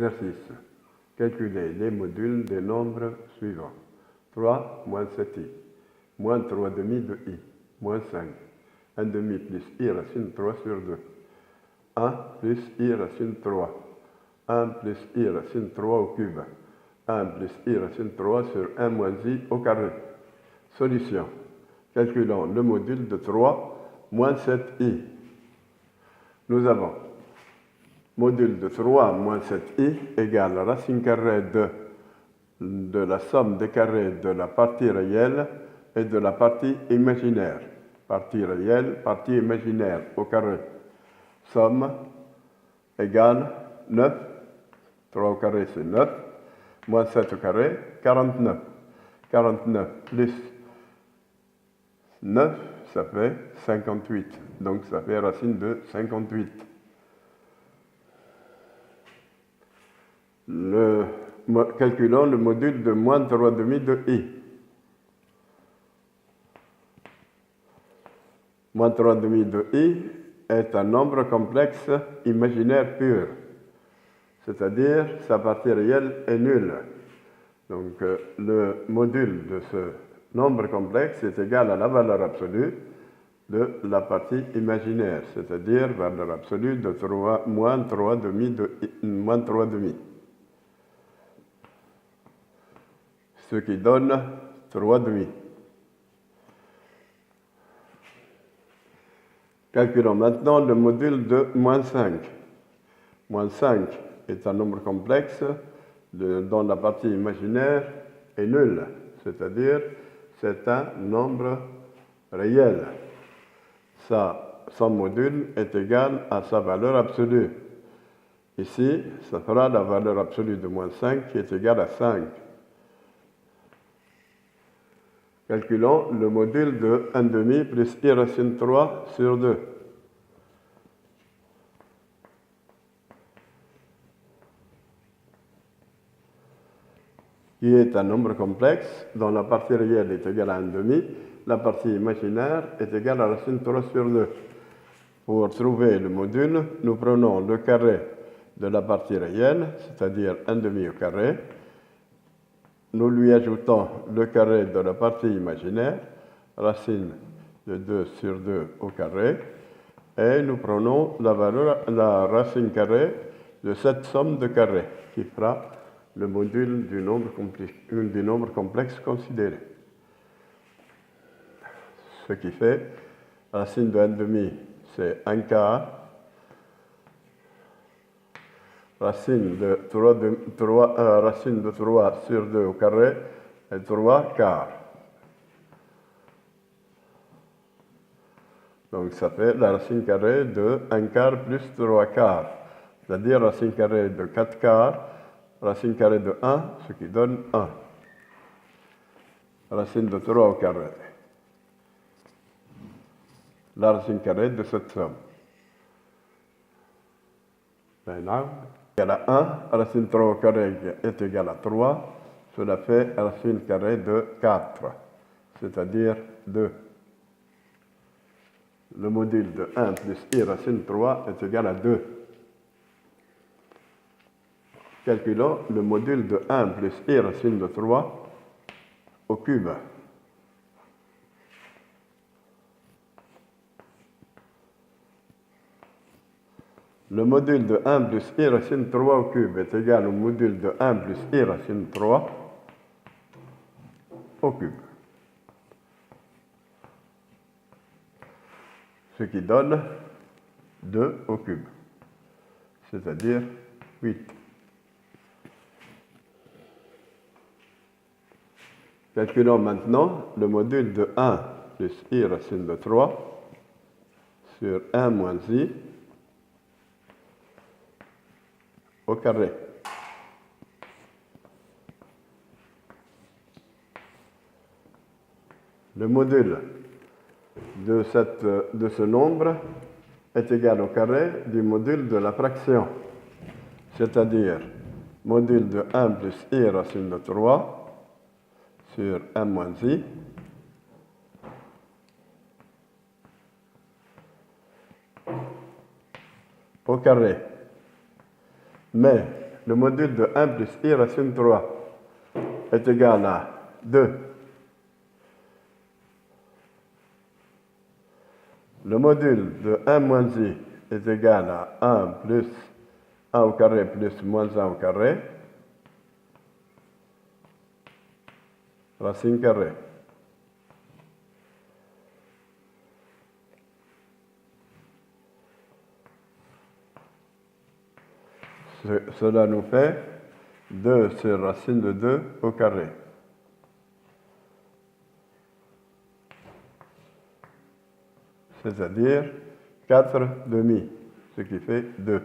Exercice. Calculer les modules des nombres suivants. 3 moins 7i, moins 3 demi de i, moins 5. 1 demi plus i racine 3 sur 2. 1 plus i racine 3. 1 plus i racine 3 au cube. 1 plus i racine 3 sur 1 moins i au carré. Solution. Calculons le module de 3 moins 7i. Nous avons module de 3 moins 7i égale racine carrée de la somme des carrés de la partie réelle et de la partie imaginaire. Partie réelle, partie imaginaire au carré. Somme égale 9. 3 au carré c'est 9. Moins 7 au carré, 49. 49 plus 9, ça fait 58. Donc ça fait racine de 58. Calculons le module de moins 3 demi de i. Moins 3 demi de i est un nombre complexe imaginaire pur, c'est-à-dire sa partie réelle est nulle. Donc le module de ce nombre complexe est égal à la valeur absolue de la partie imaginaire, c'est-à-dire valeur absolue de moins 3 demi de i, moins 3 demi. Ce qui donne 3 demi. Calculons maintenant le module de moins 5. Moins 5 est un nombre complexe dont la partie imaginaire est nulle, c'est-à-dire c'est un nombre réel. Son module est égal à sa valeur absolue. Ici, ça fera la valeur absolue de moins 5 qui est égale à 5. Calculons le module de 1 demi plus i racine 3 sur 2. Qui est un nombre complexe dont la partie réelle est égale à 1 demi, la partie imaginaire est égale à racine 3 sur 2. Pour trouver le module, nous prenons le carré de la partie réelle, c'est-à-dire 1 demi au carré. Nous lui ajoutons le carré de la partie imaginaire, racine de 2 sur 2 au carré, et nous prenons la racine carrée de cette somme de carrés, qui fera le module du nombre complexe considéré. Ce qui fait, racine de 1 demi, c'est 1 quart. Racine de 3 sur 2 au carré est 3 quarts. Donc ça fait la racine carrée de 1 quart plus 3 quarts, c'est-à-dire racine carrée de 4 quarts, racine carrée de 1, ce qui donne 1. Racine de 3 au carré. La racine carrée de cette somme. Maintenant, égale à 1, racine 3 au carré est égale à 3, cela fait racine carrée de 4, c'est-à-dire 2. Le module de 1 plus i racine 3 est égal à 2. Calculons le module de 1 plus i racine de 3 au cube. Le module de 1 plus i racine 3 au cube est égal au module de 1 plus i racine 3 au cube. Ce qui donne 2 au cube, c'est-à-dire 8. Calculons maintenant le module de 1 plus i racine de 3 sur 1 moins i au carré. Le module de ce nombre est égal au carré du module de la fraction, c'est-à-dire module de 1 plus i racine de 3 sur 1 moins i au carré. Mais le module de 1 plus i racine 3 est égal à 2. Le module de 1 moins i est égal à 1 plus 1 au carré plus moins 1 au carré, racine carrée. Cela nous fait 2 sur racine de 2 au carré. C'est-à-dire 4 demi, ce qui fait 2.